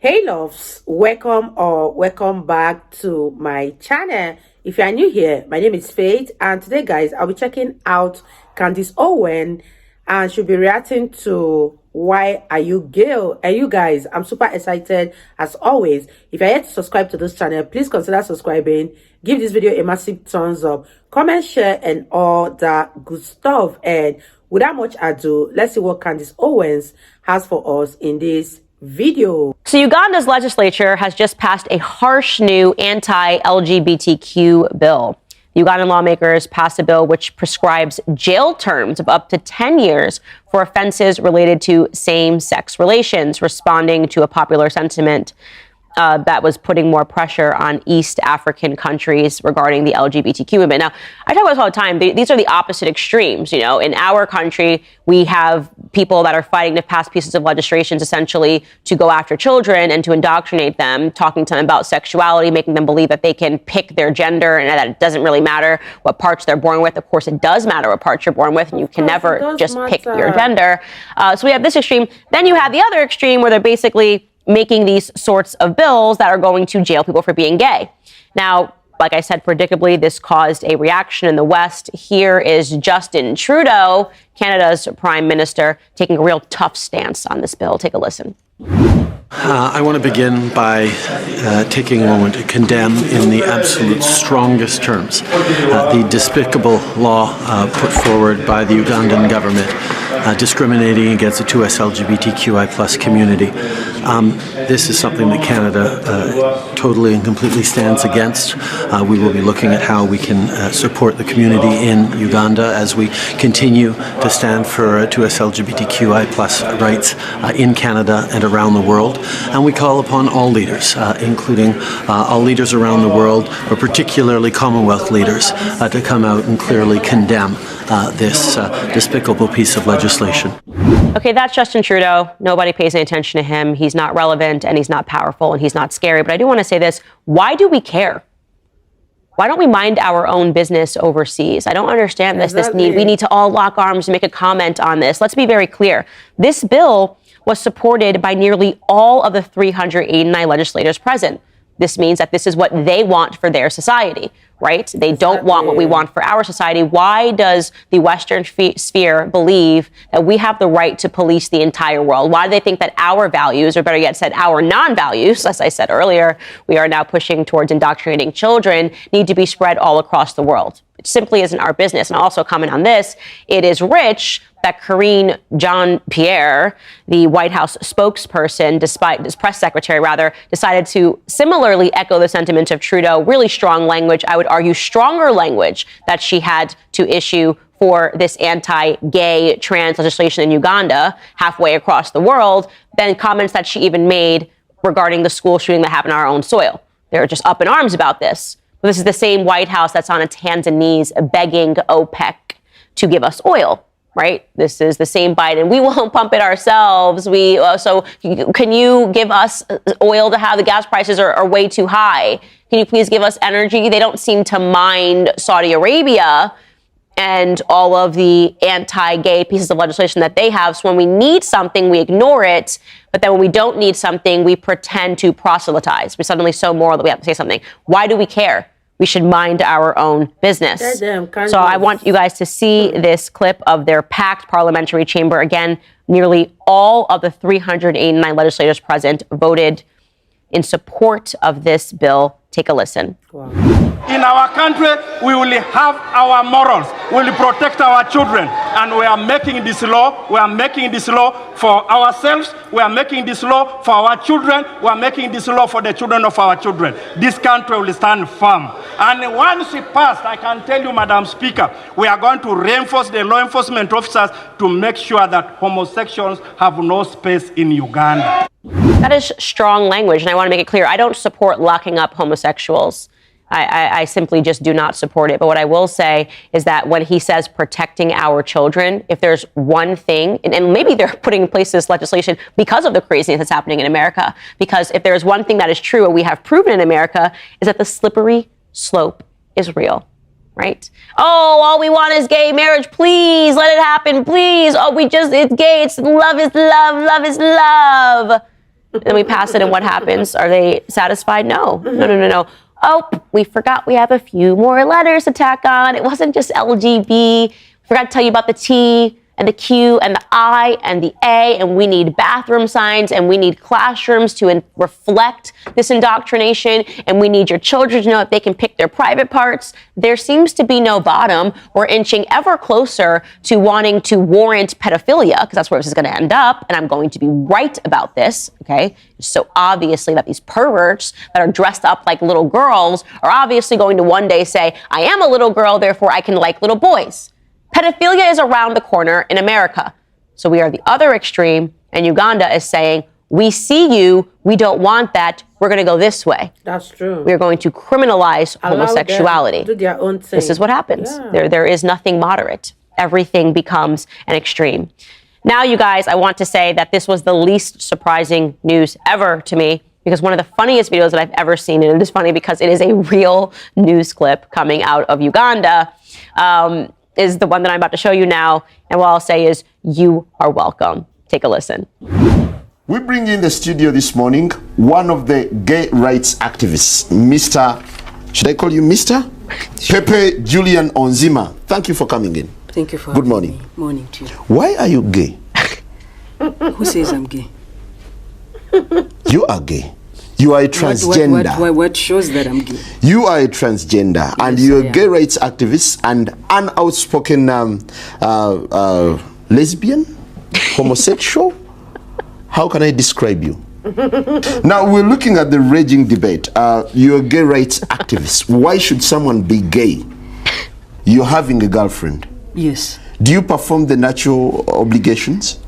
Hey loves, welcome back to my channel. If you are new here, my name is Faith, and today guys I'll be checking out Candace Owens, and she'll be reacting to Why Are You Gay? And you guys, I'm super excited as always. If you're yet to subscribe to this channel, please consider subscribing, give this video a massive thumbs up, comment, share, and all that good stuff. And without much ado, let's see what Candace Owens has for us in this video. So Uganda's legislature has just passed a harsh new anti-LGBTQ bill. The Ugandan lawmakers passed a bill which prescribes jail terms of up to 10 years for offenses related to same-sex relations, responding to a popular sentiment that was putting more pressure on East African countries regarding the LGBTQ movement. Now, I talk about this all the time. These are the opposite extremes. You know, in our country, we have people that are fighting to pass pieces of legislation essentially to go after children and to indoctrinate them, talking to them about sexuality, making them believe that they can pick their gender and that it doesn't really matter what parts they're born with. Of course, it does matter what parts you're born with, and you can never just pick your gender. So we have this extreme. Then you have the other extreme where they're basically making these sorts of bills that are going to jail people for being gay. Now, like I said, predictably, this caused a reaction in the West. Here is Justin Trudeau, Canada's prime minister, taking a real tough stance on this bill. Take a listen. I want to begin by taking a moment to condemn in the absolute strongest terms the despicable law put forward by the Ugandan government discriminating against the 2S LGBTQI+ community. This is something that Canada totally and completely stands against. We will be looking at how we can support the community in Uganda as we continue to stand for 2S LGBTQI+ rights in Canada and around the world. And we call upon all leaders, including all leaders around the world, but particularly Commonwealth leaders, to come out and clearly condemn this despicable piece of legislation. Okay, that's Justin Trudeau. Nobody pays any attention to him. He's not relevant, and he's not powerful, and he's not scary. But I do want to say this. Why do we care? Why don't we mind our own business overseas? I don't understand this need. We need to all lock arms and make a comment on this. Let's be very clear. This bill was supported by nearly all of the 389 legislators present. This means that this is what they want for their society, right? They don't want what we want for our society. Why does the Western sphere believe that we have the right to police the entire world? Why do they think that our values, or better yet said, our non-values, as I said earlier, we are now pushing towards indoctrinating children, need to be spread all across the world? It simply isn't our business. And I'll also comment on this. It is rich that Karine Jean-Pierre, the White House spokesperson, press secretary rather, decided to similarly echo the sentiment of Trudeau. Really strong language, I would argue stronger language, that she had to issue for this anti-gay trans legislation in Uganda, halfway across the world, than comments that she even made regarding the school shooting that happened on our own soil. They're just up in arms about this. This is the same White House that's on its hands and knees begging OPEC to give us oil, right? This is the same Biden. We won't pump it ourselves. So can you give us oil to have? The gas prices are way too high. Can you please give us energy? They don't seem to mind Saudi Arabia and all of the anti-gay pieces of legislation that they have. So when we need something, we ignore it. But then when we don't need something, we pretend to proselytize. We're suddenly so moral that we have to say something. Why do we care? We should mind our own business. So I want you guys to see this clip of their packed parliamentary chamber. Again, nearly all of the 389 legislators present voted in support of this bill. Take a listen. Wow. In our country, we will have our morals. We will protect our children. And we are making this law. We are making this law for ourselves. We are making this law for our children. We are making this law for the children of our children. This country will stand firm. And once it passed, I can tell you, Madam Speaker, we are going to reinforce the law enforcement officers to make sure that homosexuals have no space in Uganda. That is strong language, and I want to make it clear. I don't support locking up homosexuals. I simply just do not support it. But what I will say is that when he says protecting our children, if there's one thing, and maybe they're putting in place this legislation because of the craziness that's happening in America, because if there's one thing that is true, and we have proven in America, is that the slippery slope is real. Right? Oh, all we want is gay marriage. Please let it happen. Please. Oh, it's gay. It's love is love. Love is love. Then we pass it, and what happens? Are they satisfied? No. No. Oh, we forgot we have a few more letters to tack on. It wasn't just LGB. Forgot to tell you about the T and the Q and the I and the A, and we need bathroom signs, and we need classrooms to reflect this indoctrination, and we need your children to know that they can pick their private parts. There seems to be no bottom. We're inching ever closer to wanting to warrant pedophilia, because that's where this is going to end up, and I'm going to be right about this, okay? So obviously that these perverts that are dressed up like little girls are obviously going to one day say, I am a little girl, therefore I can like little boys. Pedophilia is around the corner in America. So we are the other extreme, and Uganda is saying, we see you, we don't want that, we're going to go this way. That's true. We're going to criminalize homosexuality. Them do their own thing. This is what happens. Yeah. There is nothing moderate. Everything becomes an extreme. Now, you guys, I want to say that this was the least surprising news ever to me, because one of the funniest videos that I've ever seen, and it is funny because it is a real news clip coming out of Uganda, is the one that I'm about to show you now. And what I'll say is, you are welcome. Take a listen. We bring in the studio this morning one of the gay rights activists, Mr. Should I call you Mr? Pepe Julian Onzima. Thank you for coming in. Thank you for Good having morning. me. Morning to you. Why are you gay? Who says I'm gay? You are gay. You are a transgender. What shows that I'm gay? You are a transgender, and Yes, you're I a am. gay rights activist and an outspoken lesbian, homosexual. How can I describe you? Now, we're looking at the raging debate. You're a gay rights activist. Why should someone be gay? You're having a girlfriend. Yes. Do you perform the natural obligations?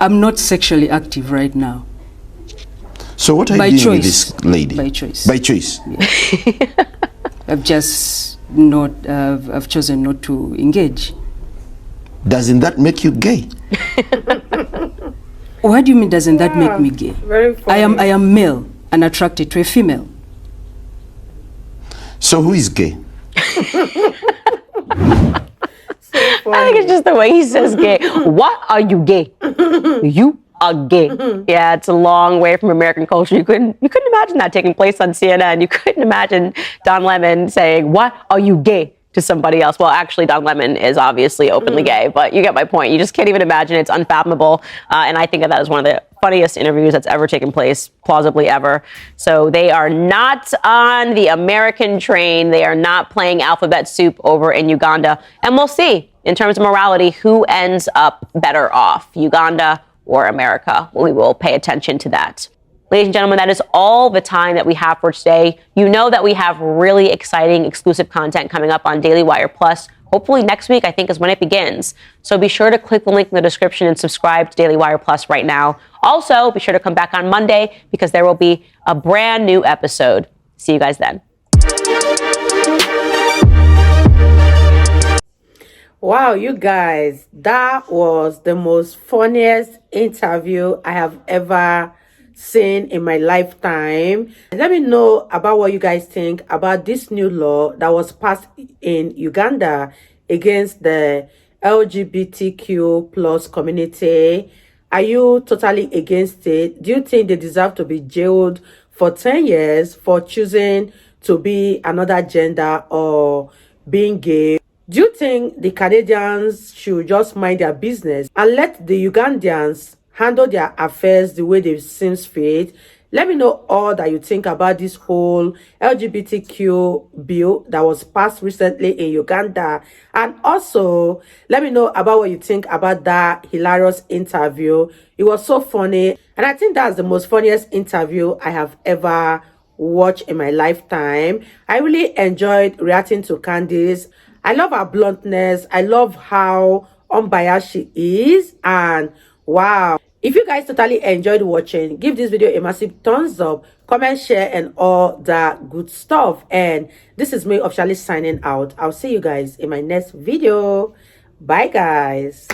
I'm not sexually active right now. So what are By you doing with choice. this lady? By choice. By choice. I've just not. I've chosen not to engage. Doesn't that make you gay? What do you mean? Doesn't that make me gay? Very funny. I am male and attracted to a female. So who is gay? I think it's just the way he says gay. What are you gay? You are gay. Yeah, it's a long way from American culture. You couldn't imagine that taking place on CNN. You couldn't imagine Don Lemon saying, "What are you gay?" to somebody else. Well, actually, Don Lemon is obviously openly gay, but you get my point. You just can't even imagine. It's unfathomable. And I think that is one of the funniest interviews that's ever taken place, plausibly ever. So they are not on the American train. They are not playing alphabet soup over in Uganda. And we'll see, in terms of morality, who ends up better off, Uganda or America. We will pay attention to that. Ladies and gentlemen, that is all the time that we have for today. You know that we have really exciting exclusive content coming up on Daily Wire Plus. Hopefully next week, I think, is when it begins. So be sure to click the link in the description and subscribe to Daily Wire Plus right now. Also, be sure to come back on Monday because there will be a brand new episode. See you guys then. Wow, you guys, that was the most funniest interview I have ever seen in my lifetime. Let me know about what you guys think about this new law that was passed in Uganda against the LGBTQ plus community. Are you totally against it? Do you think they deserve to be jailed for 10 years for choosing to be another gender or being gay? Do you think the Canadians should just mind their business and let the Ugandans handle their affairs the way they seem fit? Let me know all that you think about this whole LGBTQ bill that was passed recently in Uganda. And also, let me know about what you think about that hilarious interview. It was so funny. And I think that's the most funniest interview I have ever watched in my lifetime. I really enjoyed reacting to Candace. I love her bluntness. I love how unbiased she is. And wow. If you guys totally enjoyed watching, give this video a massive thumbs up, comment, share, and all that good stuff. And this is me officially signing out. I'll see you guys in my next video. Bye, guys.